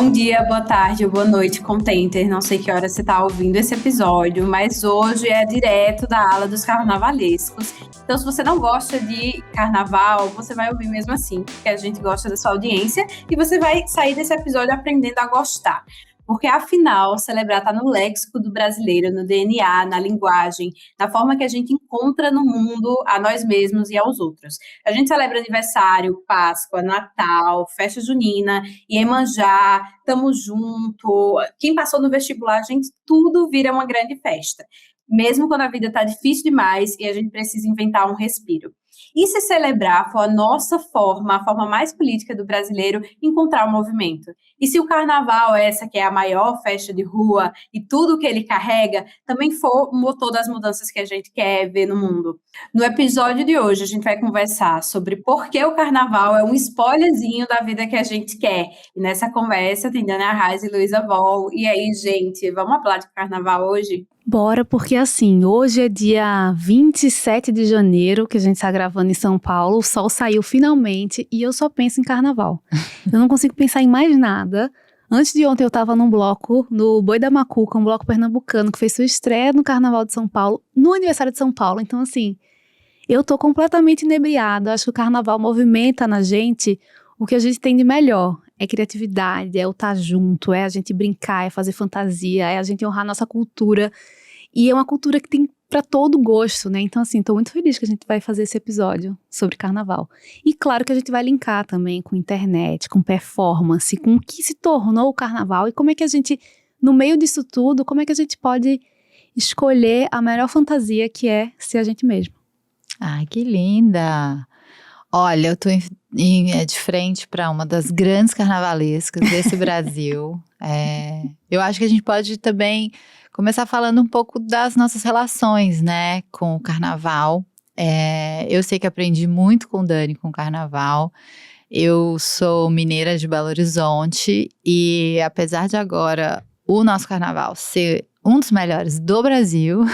Bom dia, boa tarde, boa noite, contenter. Não sei que hora você está ouvindo esse episódio, mas hoje é direto da ala dos carnavalescos. Então, se você não gosta de carnaval, você vai ouvir mesmo assim, porque a gente gosta da sua audiência e você vai sair desse episódio aprendendo a gostar. Porque, afinal, celebrar está no léxico do brasileiro, no DNA, na linguagem, na forma que a gente encontra no mundo a nós mesmos e aos outros. A gente celebra aniversário, Páscoa, Natal, festa junina, Iemanjá, tamo junto. Quem passou no vestibular, gente, tudo vira uma grande festa. Mesmo quando a vida está difícil demais e a gente precisa inventar um respiro. E se celebrar for a nossa forma, a forma mais política do brasileiro, encontrar o movimento. E se o carnaval, essa que é a maior festa de rua, e tudo que ele carrega, também for o motor das mudanças que a gente quer ver no mundo. No episódio de hoje, a gente vai conversar sobre por que o carnaval é um spoilerzinho da vida que a gente quer. E nessa conversa tem Dani Arraes e Luísa Vol. E aí, gente, vamos falar de carnaval hoje? Bora, porque assim, hoje é dia 27 de janeiro, que a gente tá gravando em São Paulo, o sol saiu finalmente e eu só penso em carnaval. Eu não consigo pensar em mais nada. Antes de ontem eu tava num bloco, no Boi da Macuca, um bloco pernambucano, que fez sua estreia no Carnaval de São Paulo, no aniversário de São Paulo. Então assim, eu tô completamente inebriada. Acho que o carnaval movimenta na gente o que a gente tem de melhor. É criatividade, é o estar junto, é a gente brincar, é fazer fantasia, é a gente honrar a nossa cultura. E é uma cultura que tem para todo gosto, né? Então, assim, tô muito feliz que a gente vai fazer esse episódio sobre carnaval. E claro que a gente vai linkar também com internet, com performance, com o que se tornou o carnaval e como é que a gente, no meio disso tudo, como é que a gente pode escolher a melhor fantasia que é ser a gente mesmo. Ai, que linda! Olha, eu tô de frente para uma das grandes carnavalescas desse Brasil. Eu acho que a gente pode também começar falando um pouco das nossas relações, né, com o carnaval. Eu sei que aprendi muito com o Dani com o carnaval. Eu sou mineira de Belo Horizonte e apesar de agora o nosso carnaval ser um dos melhores do Brasil,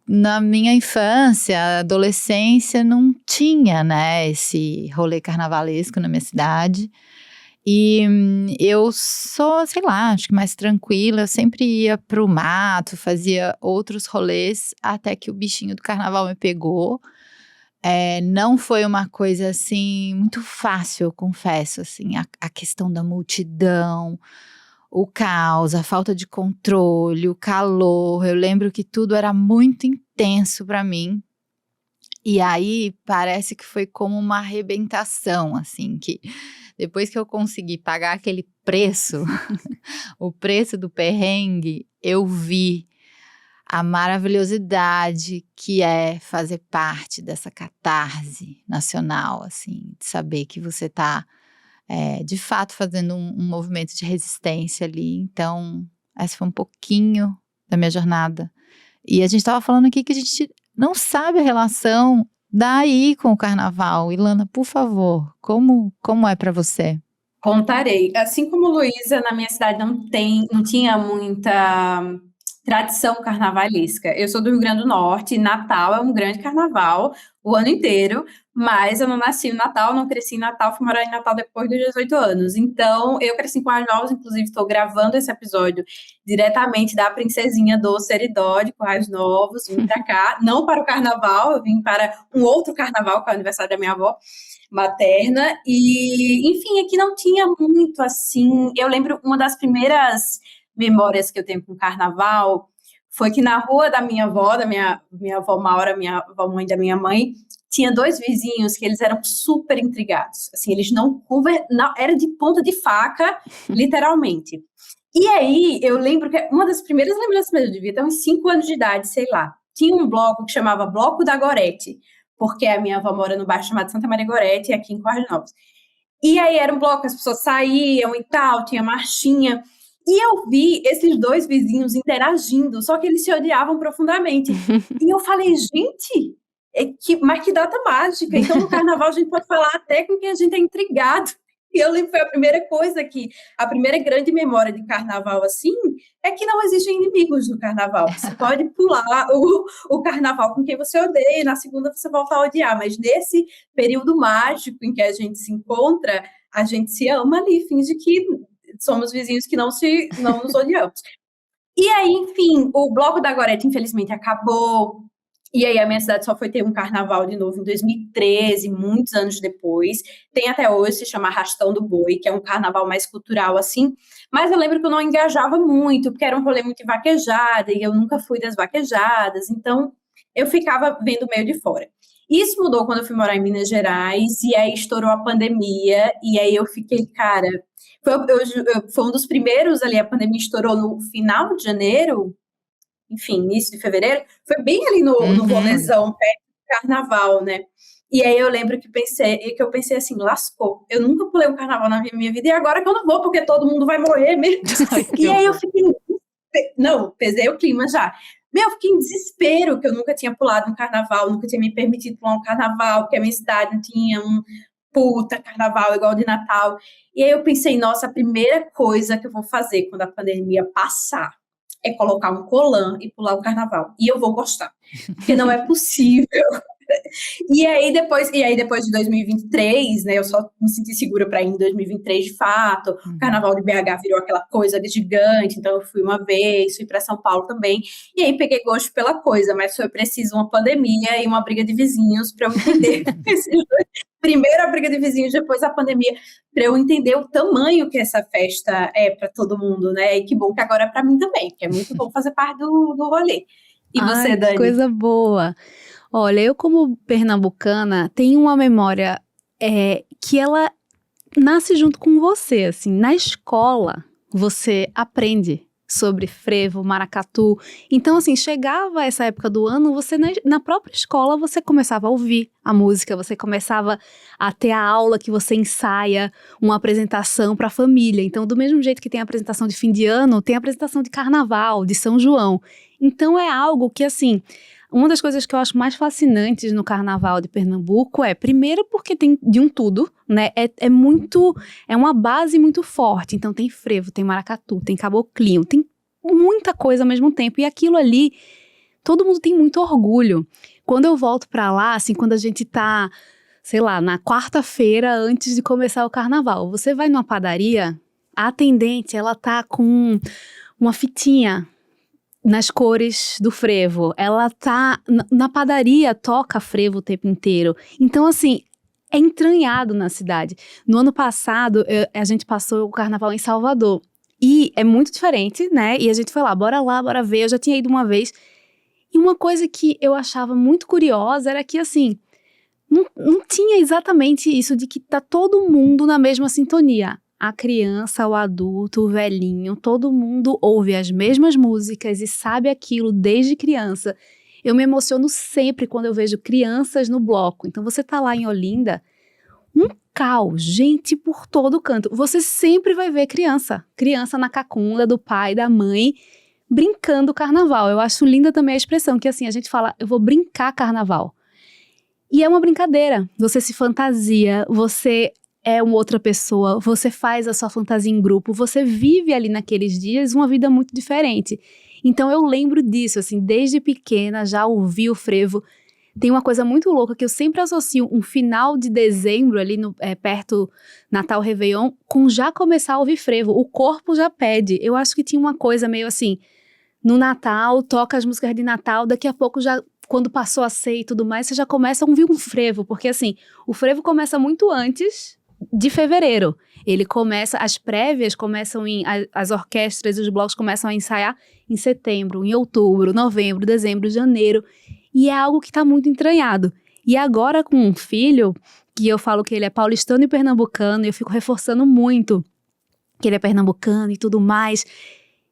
na minha infância, adolescência, não tinha, né, esse rolê carnavalesco na minha cidade. E eu sou, sei lá, acho que mais tranquila, eu sempre ia pro mato, fazia outros rolês, até que o bichinho do carnaval me pegou. Não foi uma coisa, assim, muito fácil, eu confesso, assim, a questão da multidão, o caos, a falta de controle, o calor. Eu lembro que tudo era muito intenso para mim. E aí parece que foi como uma arrebentação, assim, que depois que eu consegui pagar aquele preço, o preço do perrengue, eu vi a maravilhosidade que é fazer parte dessa catarse nacional, assim, de saber que você tá de fato fazendo um movimento de resistência ali. Então, essa foi um pouquinho da minha jornada. E a gente estava falando aqui que a gente não sabe a relação daí com o carnaval. Ilana, por favor, como é para você? Contarei. Assim como Luísa, na minha cidade não tinha muita tradição carnavalesca. Eu sou do Rio Grande do Norte, Natal é um grande carnaval o ano inteiro, mas eu não nasci em Natal, não cresci em Natal, fui morar em Natal depois dos 18 anos. Então, eu cresci em Currais Novos, inclusive estou gravando esse episódio diretamente da princesinha do Seridó de Currais Novos, vim para cá, não para o carnaval, eu vim para um outro carnaval, que é o aniversário da minha avó materna, e enfim, aqui não tinha muito assim. Eu lembro uma das primeiras memórias que eu tenho com carnaval foi que na rua da minha avó, da minha avó Maura, minha avó mãe da minha mãe, tinha dois vizinhos que eles eram super intrigados, assim, eles não era de ponta de faca, literalmente. E aí, eu lembro que uma das primeiras lembranças mesmo, eu devia ter uns 5 anos de idade, sei lá, tinha um bloco que chamava Bloco da Gorete, porque a minha avó mora no bairro chamado Santa Maria Gorete, aqui em Currais Novos. E aí era um bloco, as pessoas saíam e tal, tinha marchinha. E eu vi esses dois vizinhos interagindo, só que eles se odiavam profundamente. E eu falei, gente, mas que data mágica. Então no carnaval a gente pode falar até com quem a gente é intrigado. E eu lembro que foi a primeira grande memória de carnaval, assim, é que não existem inimigos no carnaval. Você pode pular o carnaval com quem você odeia, e na segunda você volta a odiar, mas nesse período mágico em que a gente se encontra, a gente se ama ali, finge que somos vizinhos que não nos odiamos. E aí, enfim, o Bloco da Gorete, infelizmente, acabou. E aí a minha cidade só foi ter um carnaval de novo em 2013, muitos anos depois. Tem até hoje, se chama Arrastão do Boi, que é um carnaval mais cultural, assim. Mas eu lembro que eu não engajava muito, porque era um rolê muito vaquejada, e eu nunca fui das vaquejadas. Então, eu ficava vendo meio de fora. Isso mudou quando eu fui morar em Minas Gerais, e aí estourou a pandemia, e aí eu fiquei, cara... Foi um dos primeiros ali, a pandemia estourou no final de janeiro, enfim, início de fevereiro, foi bem ali no rolezão, perto do carnaval, né? E aí eu lembro que eu pensei assim, lascou, eu nunca pulei um carnaval na minha vida, e agora que eu não vou, porque todo mundo vai morrer mesmo. E aí eu fiquei, não, pesei o clima já. Eu fiquei em desespero, que eu nunca tinha pulado um carnaval, nunca tinha me permitido pular um carnaval, porque a minha cidade não tinha um puta carnaval igual de Natal. E aí eu pensei, nossa, a primeira coisa que eu vou fazer quando a pandemia passar é colocar um colã e pular o carnaval. E eu vou gostar, porque não é possível. E aí depois de 2023, né, eu só me senti segura para ir em 2023 de fato. O Carnaval de BH virou aquela coisa de gigante, então eu fui uma vez, fui para São Paulo também. E aí peguei gosto pela coisa, mas foi preciso uma pandemia e uma briga de vizinhos para eu entender. Primeiro a briga de vizinhos, depois a pandemia, para eu entender o tamanho que essa festa é para todo mundo, né? E que bom que agora é para mim também, porque é muito bom fazer parte do rolê. E você, Dani? Que coisa boa! Olha, eu como pernambucana tenho uma memória que ela nasce junto com você, assim, na escola você aprende sobre frevo, maracatu, então assim, chegava essa época do ano, você na própria escola você começava a ouvir a música, você começava a ter a aula que você ensaia uma apresentação para a família, então do mesmo jeito que tem a apresentação de fim de ano, tem a apresentação de carnaval, de São João, então é algo que assim... Uma das coisas que eu acho mais fascinantes no Carnaval de Pernambuco primeiro, porque tem de um tudo, né? É uma base muito forte. Então tem frevo, tem maracatu, tem caboclinho, tem muita coisa ao mesmo tempo. E aquilo ali, todo mundo tem muito orgulho. Quando eu volto pra lá, assim, quando a gente tá, sei lá, na quarta-feira antes de começar o Carnaval, você vai numa padaria, a atendente, ela tá com uma fitinha nas cores do frevo, ela tá na padaria, toca frevo o tempo inteiro, então assim, é entranhado na cidade. No ano passado, a gente passou o carnaval em Salvador, e é muito diferente, né, e a gente foi lá, bora ver, eu já tinha ido uma vez, e uma coisa que eu achava muito curiosa era que assim, não tinha exatamente isso de que tá todo mundo na mesma sintonia. A criança, o adulto, o velhinho, todo mundo ouve as mesmas músicas e sabe aquilo desde criança. Eu me emociono sempre quando eu vejo crianças no bloco. Então você tá lá em Olinda, um caos, gente por todo canto. Você sempre vai ver criança na cacunda do pai, da mãe, brincando carnaval. Eu acho linda também a expressão que assim, a gente fala, eu vou brincar carnaval. E é uma brincadeira, você se fantasia, você é uma outra pessoa, você faz a sua fantasia em grupo, você vive ali naqueles dias uma vida muito diferente. Então eu lembro disso, assim, desde pequena já ouvi o frevo. Tem uma coisa muito louca que eu sempre associo um final de dezembro ali perto Natal, Réveillon, com já começar a ouvir frevo. O corpo já pede. Eu acho que tinha uma coisa meio assim, no Natal, toca as músicas de Natal, daqui a pouco já... Quando passou a ceia e tudo mais, você já começa a ouvir um frevo, porque assim, o frevo começa muito antes de fevereiro. Ele começa, as prévias começam as orquestras e os blocos começam a ensaiar em setembro, em outubro, novembro, dezembro, janeiro, e é algo que está muito entranhado. E agora com um filho, que eu falo que ele é paulistano e pernambucano, e eu fico reforçando muito que ele é pernambucano e tudo mais,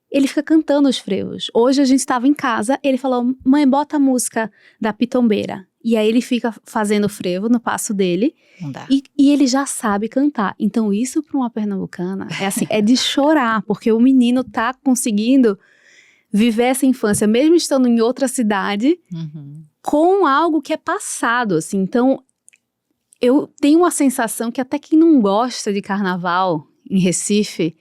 ele fica cantando os frevos. Hoje a gente estava em casa, ele falou, mãe, bota a música da Pitombeira. E aí ele fica fazendo frevo no passo dele. Não dá. E ele já sabe cantar. Então isso para uma pernambucana é assim, é de chorar, porque o menino tá conseguindo viver essa infância, mesmo estando em outra cidade, com algo que é passado, assim. Então eu tenho uma sensação que até quem não gosta de carnaval em Recife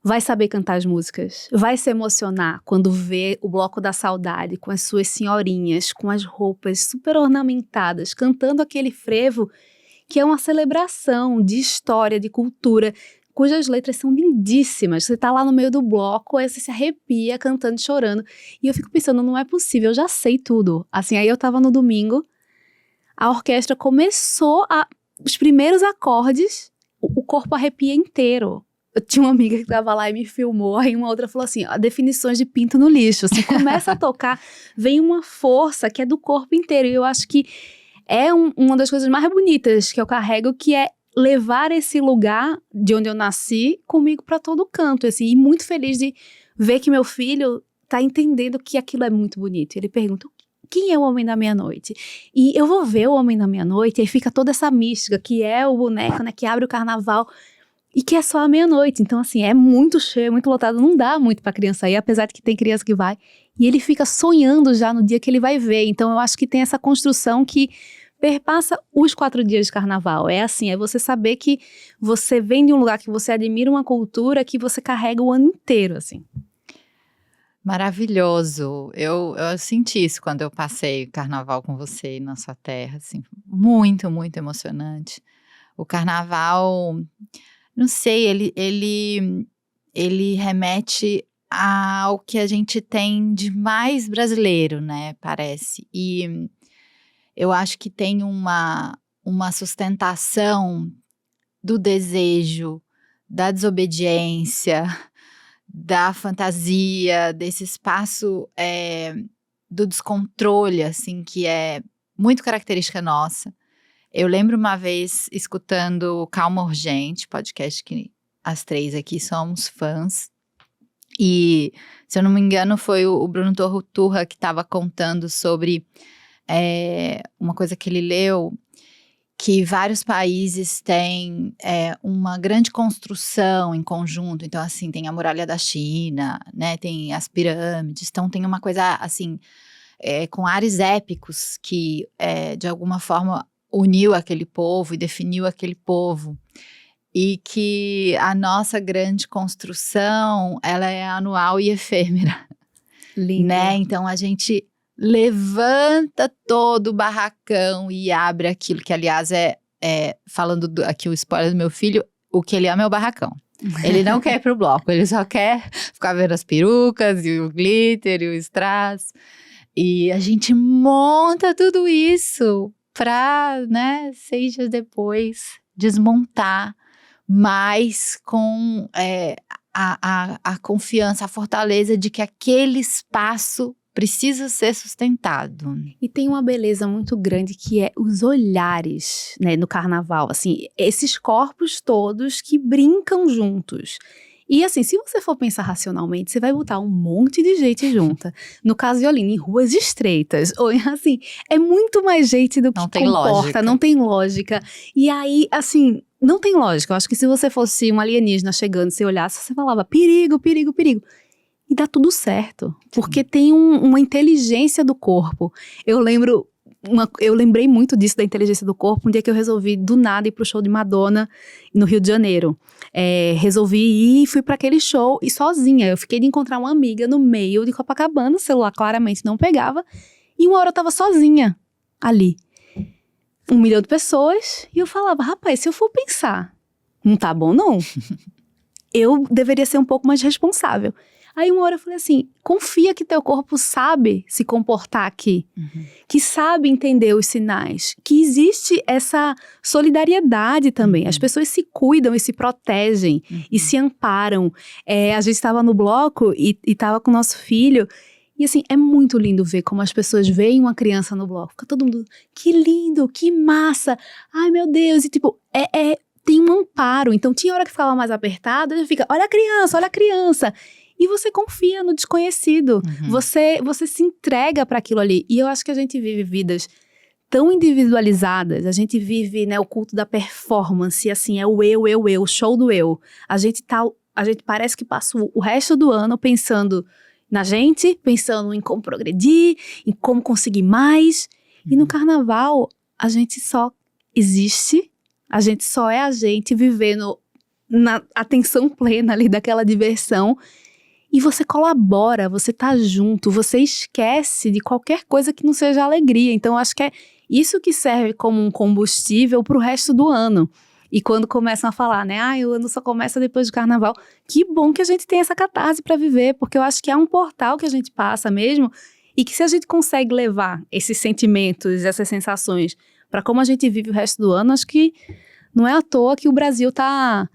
vai saber cantar as músicas, vai se emocionar quando vê o Bloco da Saudade com as suas senhorinhas, com as roupas super ornamentadas, cantando aquele frevo que é uma celebração de história, de cultura, cujas letras são lindíssimas. Você tá lá no meio do bloco, aí você se arrepia cantando e chorando. E eu fico pensando, não é possível, eu já sei tudo. Assim, aí eu tava no domingo, a orquestra começou os primeiros acordes, o corpo arrepia inteiro. Eu tinha uma amiga que tava lá e me filmou, aí uma outra falou assim, definições de pinto no lixo. Assim, começa a tocar, vem uma força que é do corpo inteiro. E eu acho que é uma das coisas mais bonitas que eu carrego, que é levar esse lugar de onde eu nasci comigo para todo canto, assim, e muito feliz de ver que meu filho tá entendendo que aquilo é muito bonito. Ele pergunta, quem é o Homem da Meia-Noite? E eu vou ver o Homem da Meia-Noite, e aí fica toda essa mística, que é o boneco, né, que abre o carnaval, e que é só a meia-noite. Então, assim, é muito cheio, muito lotado, não dá muito pra criança ir, apesar de que tem criança que vai, e ele fica sonhando já no dia que ele vai ver. Então, eu acho que tem essa construção que perpassa os 4 dias de carnaval. É assim, é você saber que você vem de um lugar que você admira uma cultura que você carrega o ano inteiro, assim. Maravilhoso. Eu senti isso quando eu passei o carnaval com você na sua terra, assim, muito, muito emocionante. O carnaval, não sei, ele remete ao que a gente tem de mais brasileiro, né, parece. E eu acho que tem uma sustentação do desejo, da desobediência, da fantasia, desse espaço do descontrole, assim, que é muito característica nossa. Eu lembro uma vez escutando Calma Urgente, podcast que as 3 aqui somos fãs, e, se eu não me engano, foi o Bruno Torturra que estava contando sobre uma coisa que ele leu, que vários países têm uma grande construção em conjunto. Então, assim, tem a muralha da China, né, tem as pirâmides, então tem uma coisa, assim, com ares épicos que, de alguma forma, uniu aquele povo e definiu aquele povo. E que a nossa grande construção, ela é anual e efêmera. Linda. Né? Então, a gente levanta todo o barracão e abre aquilo que, aliás, falando aqui o spoiler do meu filho, o que ele ama é o barracão. Ele não quer ir pro bloco, ele só quer ficar vendo as perucas e o glitter e o strass. E a gente monta tudo isso pra, né, 6 dias depois, desmontar, mas com a confiança, a fortaleza de que aquele espaço precisa ser sustentado. E tem uma beleza muito grande que é os olhares, né, no carnaval, assim, esses corpos todos que brincam juntos. E assim, se você for pensar racionalmente, você vai botar um monte de gente junta. No caso de Olinda, em ruas estreitas, ou assim, é muito mais gente do que não tem comporta, lógica. Não tem lógica. E aí, assim, não tem lógica. Eu acho que se você fosse um alienígena chegando, você olhasse, você falava, perigo, perigo, perigo. E dá tudo certo, porque tem uma inteligência do corpo. Eu lembrei muito disso, da inteligência do corpo, um dia que eu resolvi do nada ir pro show de Madonna no Rio de Janeiro. Resolvi ir e fui para aquele show e sozinha. Eu fiquei de encontrar uma amiga no meio de Copacabana, o celular claramente não pegava, e uma hora eu tava sozinha ali. 1 milhão de pessoas, e eu falava, rapaz, se eu for pensar, não tá bom não. Eu deveria ser um pouco mais responsável. Aí uma hora eu falei assim, confia que teu corpo sabe se comportar aqui, que sabe entender os sinais, que existe essa solidariedade também. As pessoas se cuidam e se protegem e se amparam. A gente estava no bloco e estava com o nosso filho, e assim, é muito lindo ver como as pessoas veem uma criança no bloco. Fica todo mundo, que lindo, que massa, ai meu Deus, e tipo, tem um amparo. Então tinha hora que ficava mais apertado, ele fica, olha a criança, olha a criança. E você confia no desconhecido, você se entrega para aquilo ali. E eu acho que a gente vive vidas tão individualizadas, a gente vive, né, o culto da performance, assim, é o eu, o show do eu. A gente parece que passa o resto do ano pensando na gente, pensando em como progredir, em como conseguir mais. E no carnaval, a gente só existe, a gente só é a gente vivendo na atenção plena ali daquela diversão, e você colabora, você tá junto, você esquece de qualquer coisa que não seja alegria. Então, acho que é isso que serve como um combustível pro resto do ano. E quando começam a falar, né, o ano só começa depois do carnaval, que bom que a gente tem essa catarse para viver, porque eu acho que é um portal que a gente passa mesmo, e que se a gente consegue levar esses sentimentos, essas sensações, para como a gente vive o resto do ano, acho que não é à toa que o Brasil tá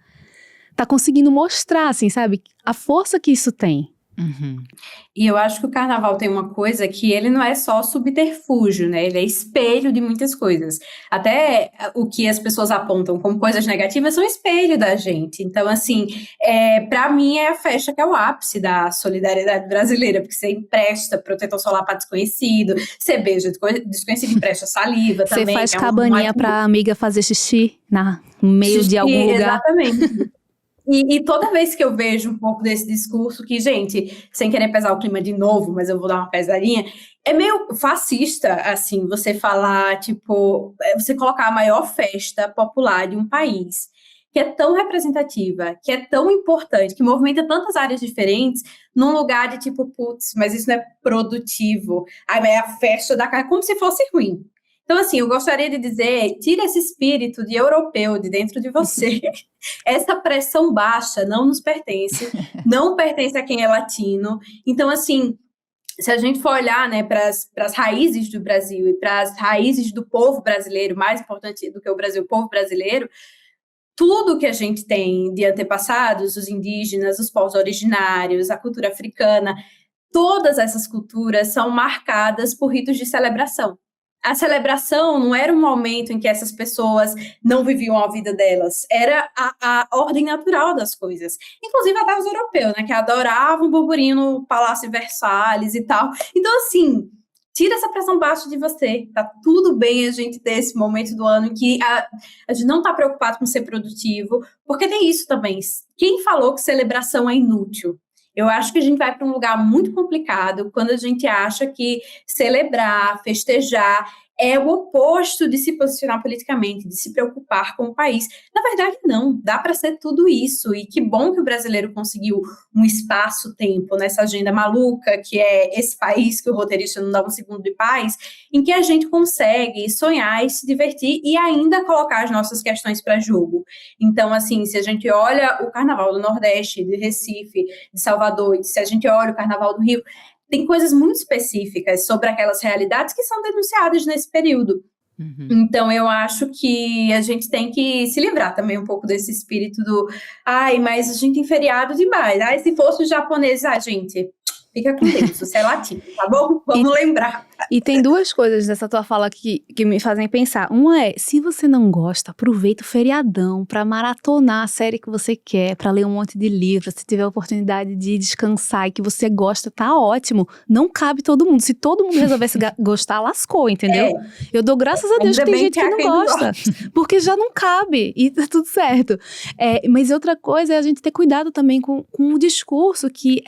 conseguindo mostrar, assim, sabe, a força que isso tem. E eu acho que o carnaval tem uma coisa que ele não é só subterfúgio, né? Ele é espelho de muitas coisas. Até o que as pessoas apontam como coisas negativas são espelho da gente. Então, assim, para mim é a festa que é o ápice da solidariedade brasileira, porque você empresta protetor solar para desconhecido, você beija desconhecido, empresta saliva também. Você faz cabaninha pra amiga fazer xixi no meio de algum lugar. Exatamente. E toda vez que eu vejo um pouco desse discurso, que, gente, sem querer pesar o clima de novo, mas eu vou dar uma pesadinha, é meio fascista, assim, você falar, tipo, você colocar a maior festa popular de um país, que é tão representativa, que é tão importante, que movimenta tantas áreas diferentes, num lugar de tipo, putz, mas isso não é produtivo. Aí é a festa da cara, como se fosse ruim. Então, assim, eu gostaria de dizer, tira esse espírito de europeu de dentro de você. Essa pressão baixa não nos pertence, não pertence a quem é latino. Então, assim, se a gente for olhar, né, para as raízes do Brasil e para as raízes do povo brasileiro, mais importante do que o Brasil, o povo brasileiro, tudo que a gente tem de antepassados, os indígenas, os povos originários, a cultura africana, todas essas culturas são marcadas por ritos de celebração. A celebração não era um momento em que essas pessoas não viviam a vida delas, era a ordem natural das coisas. Inclusive até os europeus, né, que adoravam o burburinho no Palácio Versalhes e tal. Então, assim, tira essa pressão baixa de você. Tá tudo bem a gente ter esse momento do ano em que a gente não tá preocupado com ser produtivo, porque tem isso também. Quem falou que celebração é inútil? Eu acho que a gente vai para um lugar muito complicado quando a gente acha que celebrar, festejar é o oposto de se posicionar politicamente, de se preocupar com o país. Na verdade, não. Dá para ser tudo isso. E que bom que o brasileiro conseguiu um espaço-tempo nessa agenda maluca, que é esse país que o roteirista não dá um segundo de paz, em que a gente consegue sonhar e se divertir e ainda colocar as nossas questões para jogo. Então, assim, se a gente olha o Carnaval do Nordeste, de Recife, de Salvador, e se a gente olha o Carnaval do Rio, tem coisas muito específicas sobre aquelas realidades que são denunciadas nesse período. Então, eu acho que a gente tem que se livrar também um pouco desse espírito do mas a gente tem feriado demais. Se fosse os japoneses, gente, fica com Deus, você é latino, tá bom? Vamos lembrar. E tem duas coisas dessa tua fala que me fazem pensar. Uma é, se você não gosta, aproveita o feriadão pra maratonar a série que você quer, pra ler um monte de livros, se tiver a oportunidade de descansar e que você gosta, tá ótimo. Não cabe todo mundo. Se todo mundo resolvesse gostar, lascou, entendeu? Eu dou graças a Deus que tem gente que não gosta, porque já não cabe e tá tudo certo. Mas outra coisa é a gente ter cuidado também com o discurso que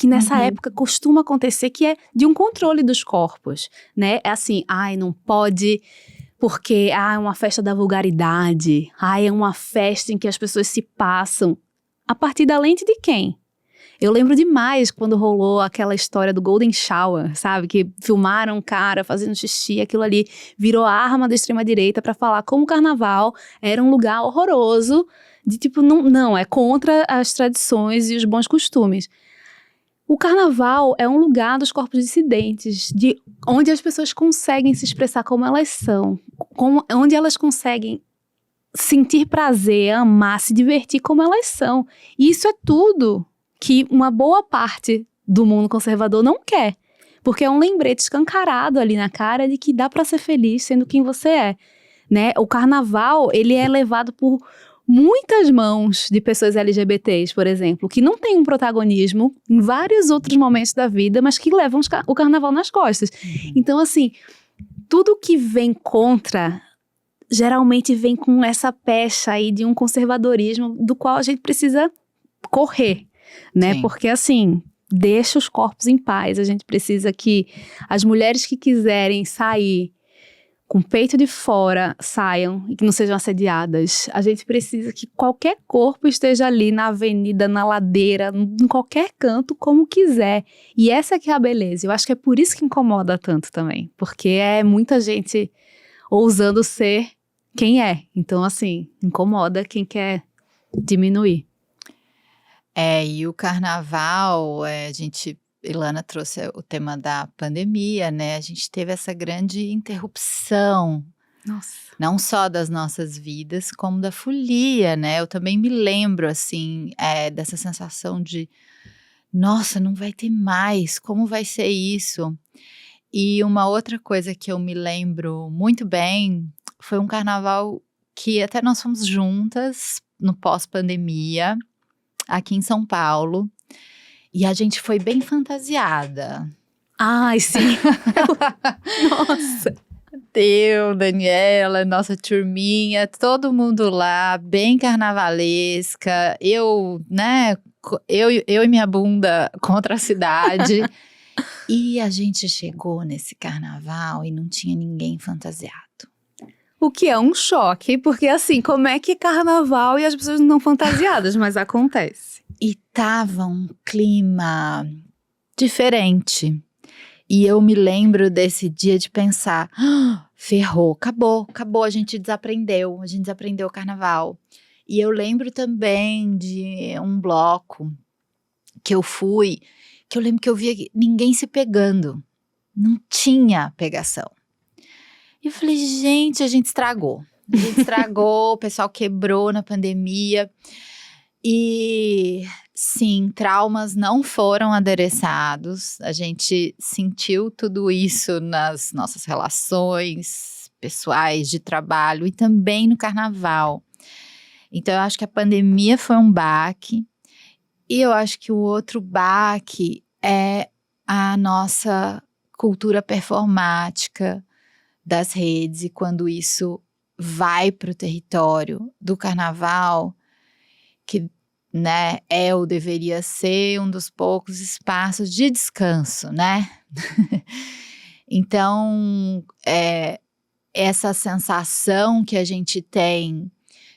nessa época costuma acontecer, que é de um controle dos corpos, né? É assim, não pode, porque é uma festa da vulgaridade, é uma festa em que as pessoas se passam. A partir da lente de quem? Eu lembro demais quando rolou aquela história do Golden Shower, sabe? Que filmaram um cara fazendo xixi, aquilo ali virou arma da extrema-direita para falar como o carnaval era um lugar horroroso, de tipo, não, é contra as tradições e os bons costumes. O carnaval é um lugar dos corpos dissidentes, onde as pessoas conseguem se expressar como elas são, onde elas conseguem sentir prazer, amar, se divertir como elas são. E isso é tudo que uma boa parte do mundo conservador não quer, porque é um lembrete escancarado ali na cara de que dá para ser feliz sendo quem você é, né? O carnaval, ele é levado por muitas mãos de pessoas LGBTs, por exemplo, que não têm um protagonismo em vários outros momentos da vida, mas que levam o carnaval nas costas. Então, assim, tudo que vem contra, geralmente vem com essa pecha aí de um conservadorismo do qual a gente precisa correr, né? Sim. Porque, assim, deixa os corpos em paz. A gente precisa que as mulheres que quiserem sair com o peito de fora saiam e que não sejam assediadas. A gente precisa que qualquer corpo esteja ali na avenida, na ladeira, em qualquer canto, como quiser. E essa que é a beleza. Eu acho que é por isso que incomoda tanto também. Porque é muita gente ousando ser quem é. Então, assim, incomoda quem quer diminuir. E o carnaval, Ilana trouxe o tema da pandemia, né? A gente teve essa grande interrupção, Nossa. não só das nossas vidas, como da folia, né? Eu também me lembro, assim, dessa sensação de, nossa, não vai ter mais, como vai ser isso? E uma outra coisa que eu me lembro muito bem foi um carnaval que até nós fomos juntas no pós-pandemia, aqui em São Paulo. E a gente foi bem fantasiada. Ai, sim. Nossa. Eu, Daniela, nossa turminha, todo mundo lá, bem carnavalesca. Eu, né, eu e minha bunda contra a cidade. E a gente chegou nesse carnaval e não tinha ninguém fantasiado. O que é um choque, porque assim, como é que é carnaval e as pessoas não estão fantasiadas, mas acontece. E tava um clima diferente. E eu me lembro desse dia de pensar, ferrou, acabou, a gente desaprendeu o carnaval. E eu lembro também de um bloco que eu fui, que eu lembro que eu via ninguém se pegando, não tinha pegação. E eu falei, gente, a gente estragou, o pessoal quebrou na pandemia. E sim, traumas não foram adereçados, a gente sentiu tudo isso nas nossas relações pessoais, de trabalho e também no carnaval. Então eu acho que a pandemia foi um baque e eu acho que o outro baque é a nossa cultura performática das redes, e quando isso vai para o território do carnaval, que, né, ou deveria ser um dos poucos espaços de descanso, né? Então, essa sensação que a gente tem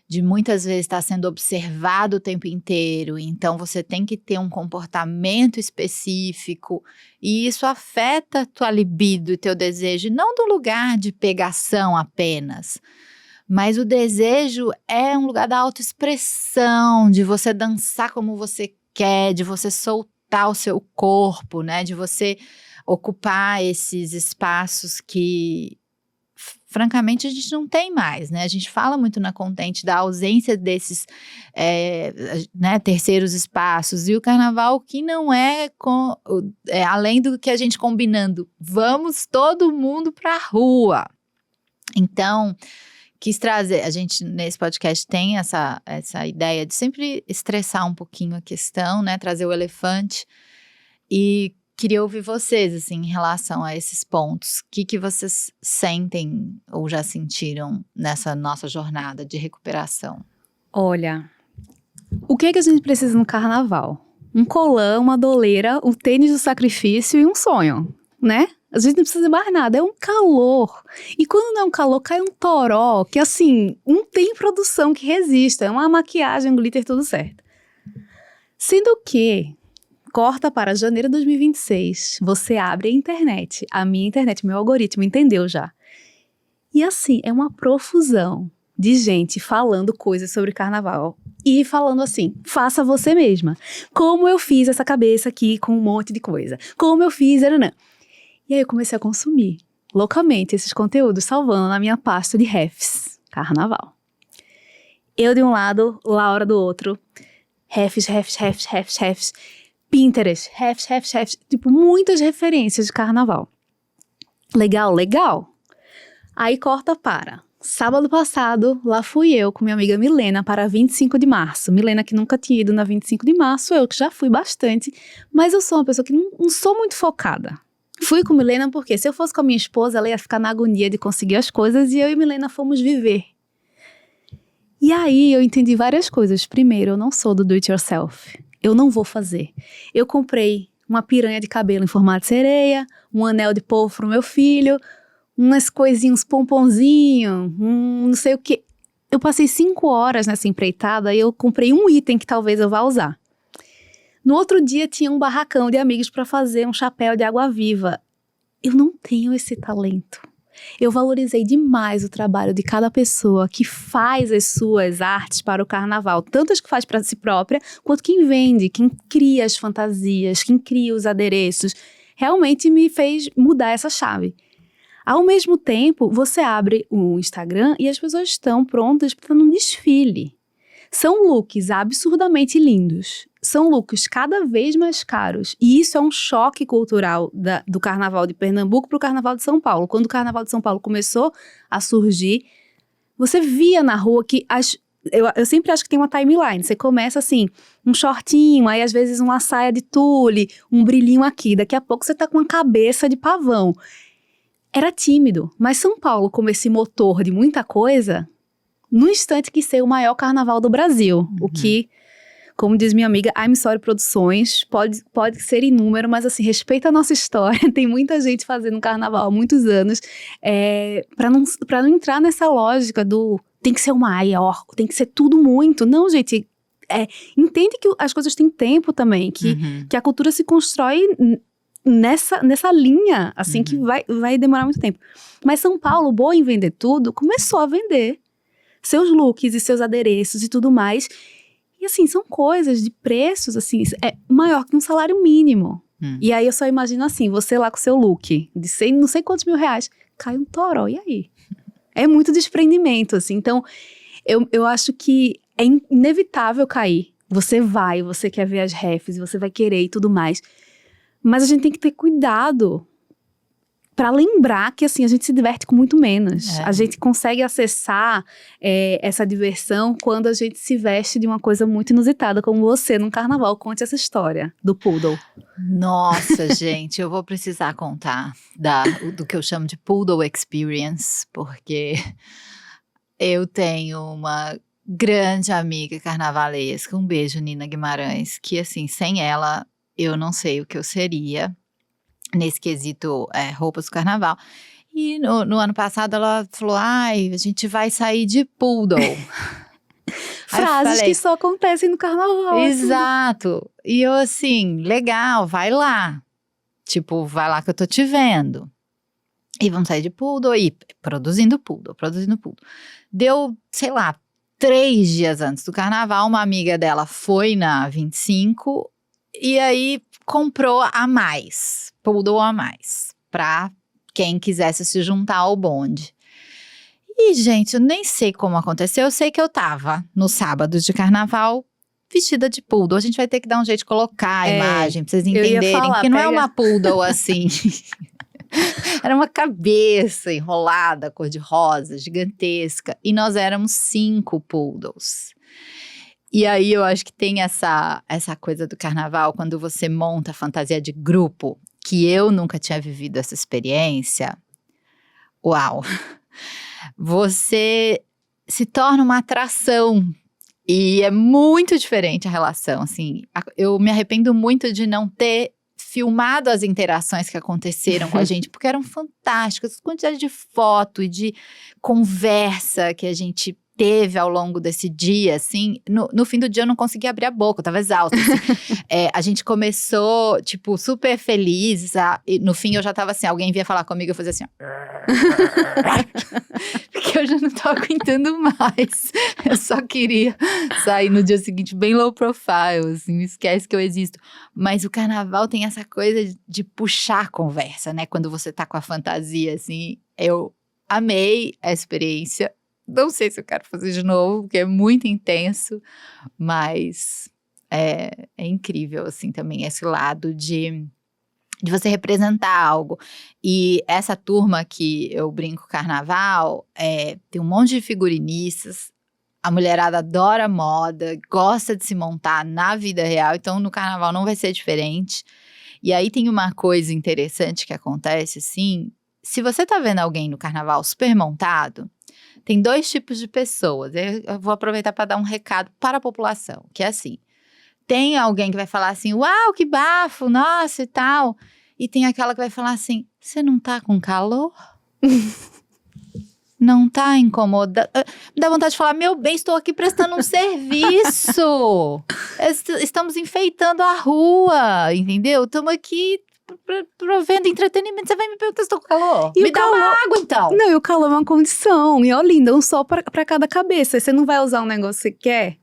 de muitas vezes estar sendo observado o tempo inteiro, então você tem que ter um comportamento específico, e isso afeta a tua libido e teu desejo, não do lugar de pegação apenas, mas o desejo é um lugar da autoexpressão, de você dançar como você quer, de você soltar o seu corpo, né? De você ocupar esses espaços que, francamente, a gente não tem mais, né? A gente fala muito na Contente da ausência desses né, terceiros espaços, e o carnaval que não além do que a gente combinando, vamos todo mundo pra rua. Então, quis trazer, a gente nesse podcast tem essa ideia de sempre estressar um pouquinho a questão, né, trazer o elefante, e queria ouvir vocês, assim, em relação a esses pontos. O que vocês sentem ou já sentiram nessa nossa jornada de recuperação? Olha, o que é que a gente precisa no carnaval? Um colã, uma doleira, um tênis do sacrifício e um sonho, né? A gente não precisa de mais nada, é um calor. E quando não é um calor, cai um toró, que assim, não tem produção que resista. É uma maquiagem, um glitter, tudo certo. Sendo que, corta para janeiro de 2026, você abre a internet, a minha internet, meu algoritmo entendeu já. E assim, é uma profusão de gente falando coisas sobre carnaval. E falando assim, faça você mesma. Como eu fiz essa cabeça aqui com um monte de coisa. Como eu fiz, E aí eu comecei a consumir loucamente esses conteúdos, salvando na minha pasta de refs, carnaval. Eu de um lado, Laura do outro, refs, Pinterest, refs, tipo, muitas referências de carnaval. Legal. Aí corta para sábado passado, lá fui eu com minha amiga Milena para 25 de março. Milena que nunca tinha ido na 25 de março, eu que já fui bastante, mas eu sou uma pessoa que não sou muito focada. Fui com Milena porque se eu fosse com a minha esposa, ela ia ficar na agonia de conseguir as coisas, e eu e Milena fomos viver. E aí eu entendi várias coisas. Primeiro, eu não sou do do it yourself. Eu não vou fazer. Eu comprei uma piranha de cabelo em formato de sereia, um anel de polvo pro meu filho, umas coisinhas, uns pomponzinhos, não sei o que. Eu passei 5 horas nessa empreitada e eu comprei um item que talvez eu vá usar. No outro dia tinha um barracão de amigos para fazer um chapéu de água-viva. Eu não tenho esse talento. Eu valorizei demais o trabalho de cada pessoa que faz as suas artes para o carnaval. Tanto as que faz para si própria, quanto quem vende, quem cria as fantasias, quem cria os adereços. Realmente me fez mudar essa chave. Ao mesmo tempo, você abre o Instagram e as pessoas estão prontas para um desfile. São looks absurdamente lindos. São looks cada vez mais caros. E isso é um choque cultural do Carnaval de Pernambuco para o Carnaval de São Paulo. Quando o Carnaval de São Paulo começou a surgir, você via na rua que eu sempre acho que tem uma timeline. Você começa assim, um shortinho, aí às vezes uma saia de tule, um brilhinho aqui. Daqui a pouco você tá com uma cabeça de pavão. Era tímido, mas São Paulo, como esse motor de muita coisa, no instante quis ser o maior carnaval do Brasil. O que, como diz minha amiga, I'm Sorry Produções, pode ser inúmero, mas assim, respeita a nossa história. Tem muita gente fazendo carnaval há muitos anos, pra não entrar nessa lógica do tem que ser o maior, tem que ser tudo muito. Não, gente, entende que as coisas têm tempo também, que a cultura se constrói nessa linha, assim, que vai demorar muito tempo. Mas São Paulo, boa em vender tudo, começou a vender seus looks e seus adereços e tudo mais. E assim, são coisas de preços, assim, maior que um salário mínimo. E aí eu só imagino assim, você lá com seu look de não sei quantos mil reais, cai um toró, e aí? É muito desprendimento, assim. Então, eu acho que é inevitável cair. Você quer ver as refs, você vai querer e tudo mais. Mas a gente tem que ter cuidado para lembrar que, assim, a gente se diverte com muito menos. A gente consegue acessar essa diversão quando a gente se veste de uma coisa muito inusitada, como você num carnaval. Conte essa história do poodle. Nossa, gente, eu vou precisar contar do que eu chamo de poodle experience, porque eu tenho uma grande amiga carnavalesca, um beijo, Nina Guimarães, que, assim, sem ela, eu não sei o que eu seria nesse quesito roupas do carnaval. E no ano passado ela falou, a gente vai sair de poodle. Frases que só acontecem no carnaval. Exato. Assim. E eu assim, legal, vai lá. Tipo, vai lá que eu tô te vendo. E vamos sair de poodle e produzindo poodle. Deu, sei lá, 3 dias antes do carnaval, uma amiga dela foi na 25 e aí comprou a mais, poodle a mais, pra quem quisesse se juntar ao bonde. E, gente, eu nem sei como aconteceu, eu sei que eu tava no sábado de carnaval vestida de poodle. A gente vai ter que dar um jeito de colocar a imagem pra vocês entenderem, porque não é uma poodle assim. Era uma cabeça enrolada, cor-de-rosa, gigantesca. E nós éramos 5 poodles. E aí eu acho que tem essa coisa do carnaval, quando você monta a fantasia de grupo, que eu nunca tinha vivido essa experiência. Uau! Você se torna uma atração. E é muito diferente a relação, assim. Eu me arrependo muito de não ter filmado as interações que aconteceram com a gente, porque eram fantásticas. A quantidade de foto e de conversa que a gente teve ao longo desse dia, assim. No fim do dia eu não conseguia abrir a boca, eu tava exausta. Assim. A gente começou, tipo, super feliz. E no fim eu já tava assim, alguém vinha falar comigo, eu fazia assim, porque eu já não tava aguentando mais. Eu só queria sair no dia seguinte bem low profile, assim, esquece que eu existo. Mas o carnaval tem essa coisa de puxar a conversa, né? Quando você tá com a fantasia, assim. Eu amei a experiência. Não sei se eu quero fazer de novo, porque é muito intenso, mas é incrível, assim, também esse lado de você representar algo. E essa turma que eu brinco carnaval, tem um monte de figurinistas, a mulherada adora moda, gosta de se montar na vida real, então no carnaval não vai ser diferente. E aí tem uma coisa interessante que acontece, assim, se você tá vendo alguém no carnaval super montado, tem 2 tipos de pessoas. Eu vou aproveitar para dar um recado para a população, que é assim, tem alguém que vai falar assim, uau, que bafo, nossa e tal, e tem aquela que vai falar assim, você não tá com calor? Não tá incomodando? Me dá vontade de falar, meu bem, estou aqui prestando um serviço. Estamos enfeitando a rua, entendeu? Estamos aqui provendo entretenimento. Você vai me perguntar se estou com calor? E me o dá calor? uma água, então. Não, e o calor é uma condição. E ó, linda, um sol pra cada cabeça. Você não vai usar um negócio que você quer?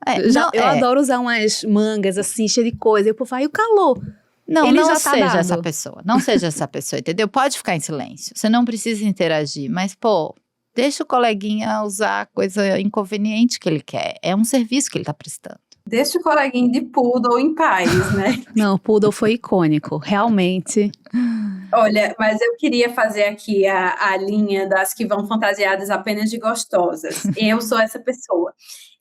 Eu adoro usar umas mangas assim, cheia de coisa. E o povo fala, e o calor? Não, Ele não já tá seja dado. essa pessoa. Não seja essa pessoa, entendeu? Pode ficar em silêncio. Você não precisa interagir. Mas, pô, deixa o coleguinha usar a coisa inconveniente que ele quer. É um serviço que ele tá prestando. Deixa o coleguinha de poodle em paz, né? Não, o poodle foi icônico, realmente. Olha, mas eu queria fazer aqui a linha das que vão fantasiadas apenas de gostosas. Eu sou essa pessoa.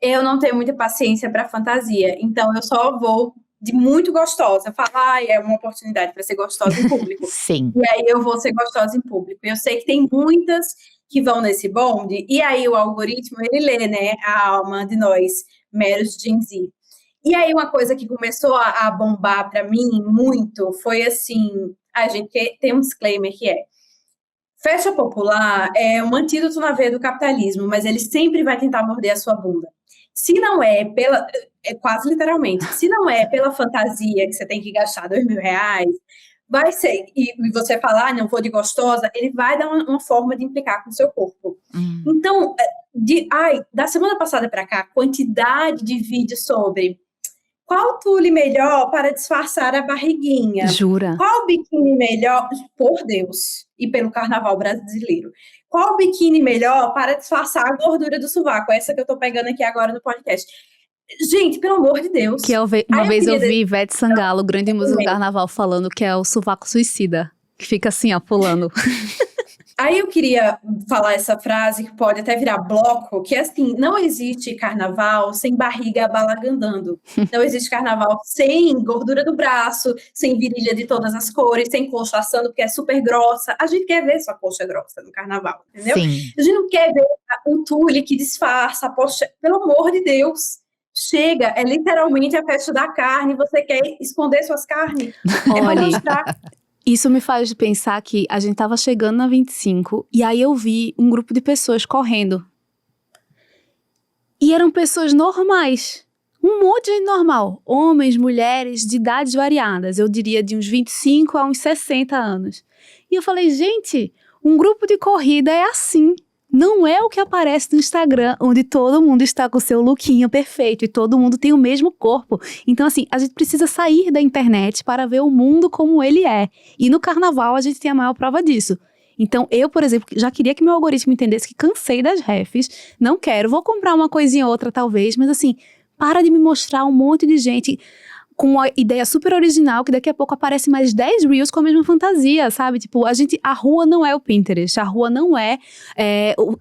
Eu não tenho muita paciência para fantasia, então eu só vou de muito gostosa. Falar, é uma oportunidade para ser gostosa em público. Sim. E aí eu vou ser gostosa em público. Eu sei que tem muitas que vão nesse bonde, e aí o algoritmo, ele lê, né, a alma de nós, meros Gen Z. E aí uma coisa que começou a bombar para mim muito foi assim, a gente tem um disclaimer que é: festa popular é um antídoto na veia do capitalismo, mas ele sempre vai tentar morder a sua bunda. Se não é pela, quase literalmente, se não é pela fantasia que você tem que gastar R$2.000, vai ser, e você falar, não vou de gostosa, ele vai dar uma forma de implicar com o seu corpo. Então, da semana passada para cá, quantidade de vídeos sobre qual tule melhor para disfarçar a barriguinha? Jura? Qual biquíni melhor, por Deus, e pelo carnaval brasileiro? Qual biquíni melhor para disfarçar a gordura do sovaco? Essa que eu tô pegando aqui agora no podcast. Gente, pelo amor de Deus. Que uma vez eu vi Ivete Sangalo, grande música do carnaval, falando que é o sovaco suicida. Que fica assim, ó, pulando. Aí eu queria falar essa frase que pode até virar bloco, que é assim, não existe carnaval sem barriga balagandando. Não existe carnaval sem gordura do braço, sem virilha de todas as cores, sem coxa assando, porque é super grossa. A gente quer ver sua coxa grossa no carnaval, entendeu? Sim. A gente não quer ver um tule que disfarça a poxa. Pelo amor de Deus. Chega, é literalmente a festa da carne, você quer esconder suas carnes. É pra mostrar. Isso me faz pensar que a gente tava chegando na 25 e aí eu vi um grupo de pessoas correndo. E eram pessoas normais. Um monte de gente normal. Homens, mulheres, de idades variadas. Eu diria de uns 25 a uns 60 anos. E eu falei, gente, um grupo de corrida é assim. Não é o que aparece no Instagram, onde todo mundo está com o seu lookinho perfeito e todo mundo tem o mesmo corpo. Então, assim, a gente precisa sair da internet para ver o mundo como ele é. E no carnaval a gente tem a maior prova disso. Então, eu, por exemplo, já queria que meu algoritmo entendesse que cansei das refs, não quero, vou comprar uma coisinha ou outra talvez, mas assim, para de me mostrar um monte de gente com uma ideia super original, que daqui a pouco aparece mais 10 reels com a mesma fantasia, sabe? Tipo, a rua não é o Pinterest, a rua não é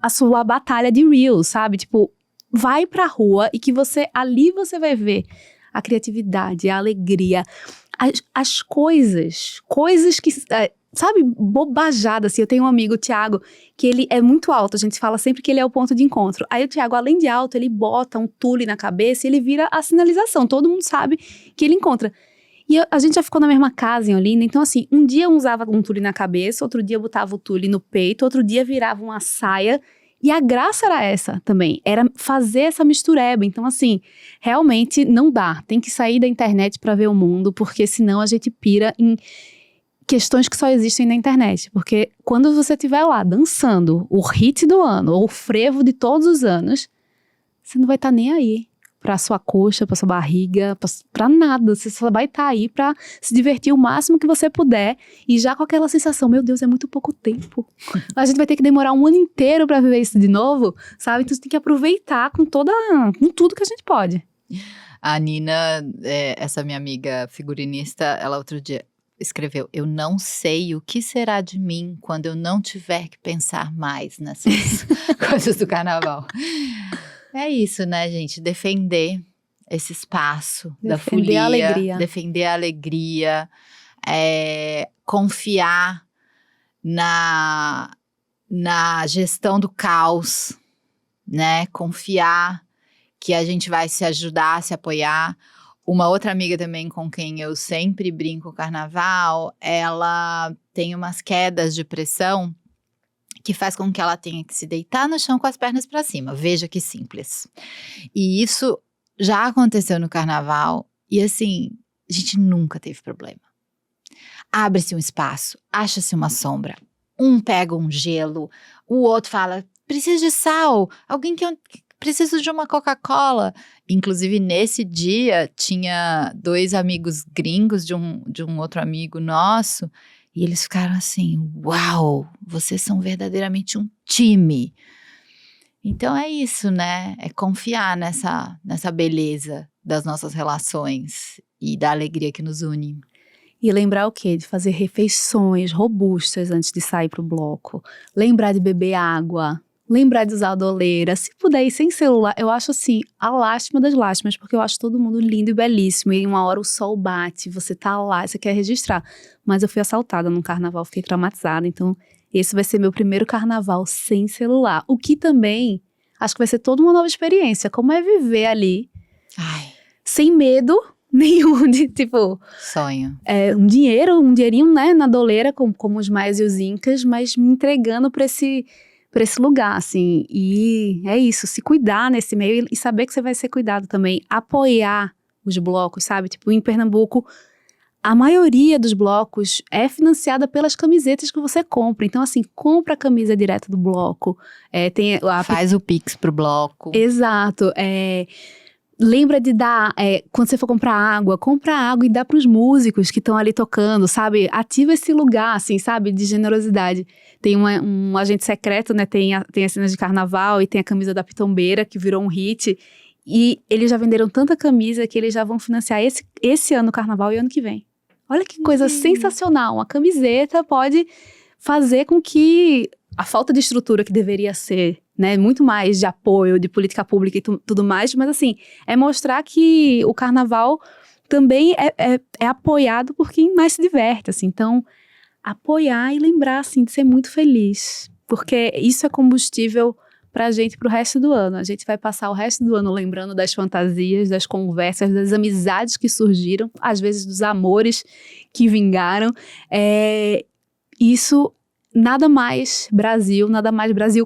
a sua batalha de reels, sabe? Tipo, vai pra rua e que ali você vai ver a criatividade, a alegria, as coisas que, sabe, bobajada, assim. Eu tenho um amigo, o Thiago, que ele é muito alto, a gente fala sempre que ele é o ponto de encontro. Aí o Thiago, além de alto, ele bota um tule na cabeça e ele vira a sinalização, todo mundo sabe que ele encontra. E a gente já ficou na mesma casa em Olinda, então assim, um dia eu usava um tule na cabeça, outro dia eu botava o tule no peito, outro dia virava uma saia, e a graça era essa também, era fazer essa mistureba. Então assim, realmente não dá, tem que sair da internet pra ver o mundo, porque senão a gente pira em questões que só existem na internet, porque quando você estiver lá dançando o hit do ano, ou o frevo de todos os anos, você não vai estar nem aí pra sua coxa, pra sua barriga, pra nada, você só vai estar aí pra se divertir o máximo que você puder, e já com aquela sensação, meu Deus, é muito pouco tempo, a gente vai ter que demorar um ano inteiro pra viver isso de novo, sabe? Então você tem que aproveitar com tudo que a gente pode. A Nina, essa minha amiga figurinista, ela outro dia escreveu, eu não sei o que será de mim quando eu não tiver que pensar mais nessas coisas do carnaval. É isso, né, gente? Defender esse espaço da folia. Defender a alegria. Confiar na gestão do caos, né? Confiar que a gente vai se ajudar, se apoiar. Uma outra amiga também com quem eu sempre brinco o carnaval, ela tem umas quedas de pressão que faz com que ela tenha que se deitar no chão com as pernas para cima. Veja que simples. E isso já aconteceu no carnaval e assim, a gente nunca teve problema. Abre-se um espaço, acha-se uma sombra, um pega um gelo, o outro fala, preciso de sal, alguém que preciso de uma Coca-Cola. Inclusive, nesse dia, tinha 2 amigos gringos de um outro amigo nosso, e eles ficaram assim, uau, vocês são verdadeiramente um time. Então é isso, né? É confiar nessa beleza das nossas relações e da alegria que nos une. E lembrar o quê? De fazer refeições robustas antes de sair pro bloco. Lembrar de beber água. Lembrar de usar a doleira. Se puder ir sem celular, eu acho assim, a lástima das lástimas, porque eu acho todo mundo lindo e belíssimo. E uma hora o sol bate, você tá lá, você quer registrar. Mas eu fui assaltada num carnaval, fiquei traumatizada. Então, esse vai ser meu primeiro carnaval sem celular. O que também, acho que vai ser toda uma nova experiência. Como é viver ali, sem medo nenhum de, tipo… Sonho. Um dinheirinho, né, na doleira, como os maias e os incas, mas me entregando pra esse lugar, assim. E é isso, se cuidar nesse meio e saber que você vai ser cuidado também. Apoiar os blocos, sabe? Tipo, em Pernambuco, a maioria dos blocos é financiada pelas camisetas que você compra. Então, assim, compra a camisa direto do bloco. Faz o Pix pro bloco. Exato. Lembra de dar, quando você for compra água e dá pros músicos que estão ali tocando, sabe? Ativa esse lugar, assim, sabe? De generosidade. Tem um agente secreto, né? Tem as cenas de carnaval e tem a camisa da Pitombeira, que virou um hit. E eles já venderam tanta camisa que eles já vão financiar esse ano o carnaval e ano que vem. Olha que coisa sensacional. Uma camiseta pode fazer com que a falta de estrutura que deveria ser, né, muito mais de apoio, de política pública e tudo mais, mas assim, é mostrar que o carnaval também é apoiado por quem mais se diverte, assim. Então, apoiar e lembrar, assim, de ser muito feliz, porque isso é combustível pra gente pro resto do ano. A gente vai passar o resto do ano lembrando das fantasias, das conversas, das amizades que surgiram, às vezes dos amores que vingaram. Isso… Nada mais Brasil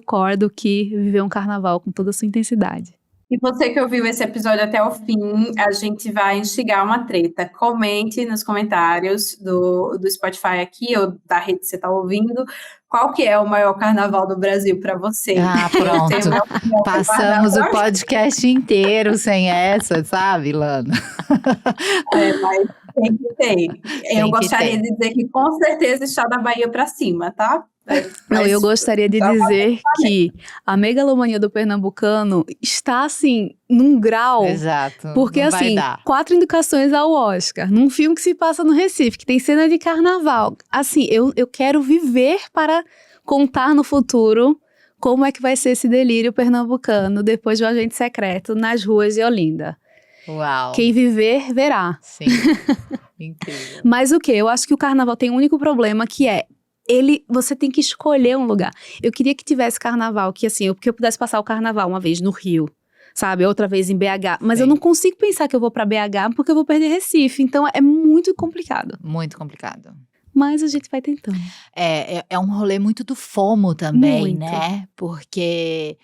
core do que viver um carnaval com toda a sua intensidade. E você que ouviu esse episódio até o fim, a gente vai instigar uma treta. Comente nos comentários do Spotify aqui, ou da rede que você está ouvindo, qual que é o maior carnaval do Brasil para você. Pronto. Passamos o podcast inteiro sem essa, sabe, Lana? Mas tem que ter. Eu gostaria de dizer que com certeza está da Bahia para cima, tá? Não, eu gostaria de dizer que a megalomania do pernambucano está, assim, num grau… Exato. Porque, assim, 4 indicações ao Oscar, num filme que se passa no Recife, que tem cena de carnaval. Assim, eu quero viver para contar no futuro como é que vai ser esse delírio pernambucano depois do Agente Secreto nas ruas de Olinda. Uau. Quem viver, verá. Sim. Incrível. Mas o quê? Eu acho que o carnaval tem um único problema, que é… você tem que escolher um lugar. Eu queria que tivesse carnaval, que assim, que eu pudesse passar o carnaval uma vez no Rio, sabe? Outra vez em BH. Mas eu não consigo pensar que eu vou pra BH porque eu vou perder Recife. Então é muito complicado. Muito complicado. Mas a gente vai tentando. É um rolê muito do FOMO também, muito, né? Porque…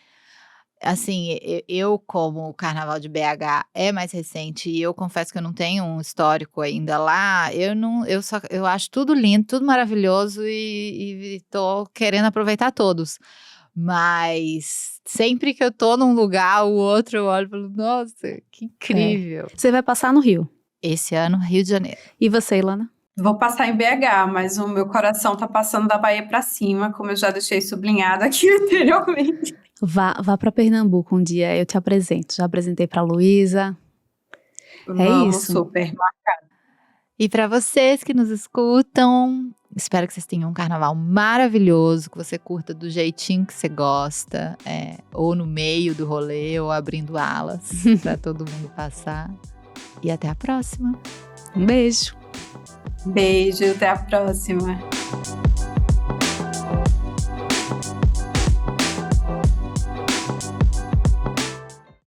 Assim, eu como o Carnaval de BH é mais recente e eu confesso que eu não tenho um histórico ainda lá, eu acho tudo lindo, tudo maravilhoso e tô querendo aproveitar todos. Mas sempre que eu tô num lugar, o outro eu olho e falo, nossa, que incrível. Você vai passar no Rio? Esse ano, Rio de Janeiro. E você, Ilana? Vou passar em BH, mas o meu coração tá passando da Bahia para cima, como eu já deixei sublinhado aqui anteriormente. Vá para Pernambuco um dia, eu te apresento. Já apresentei para Luísa. Vamos, isso. Super marcado. E para vocês que nos escutam, espero que vocês tenham um carnaval maravilhoso, que você curta do jeitinho que você gosta, ou no meio do rolê, ou abrindo alas para todo mundo passar. E até a próxima. Um beijo. Beijo, até a próxima.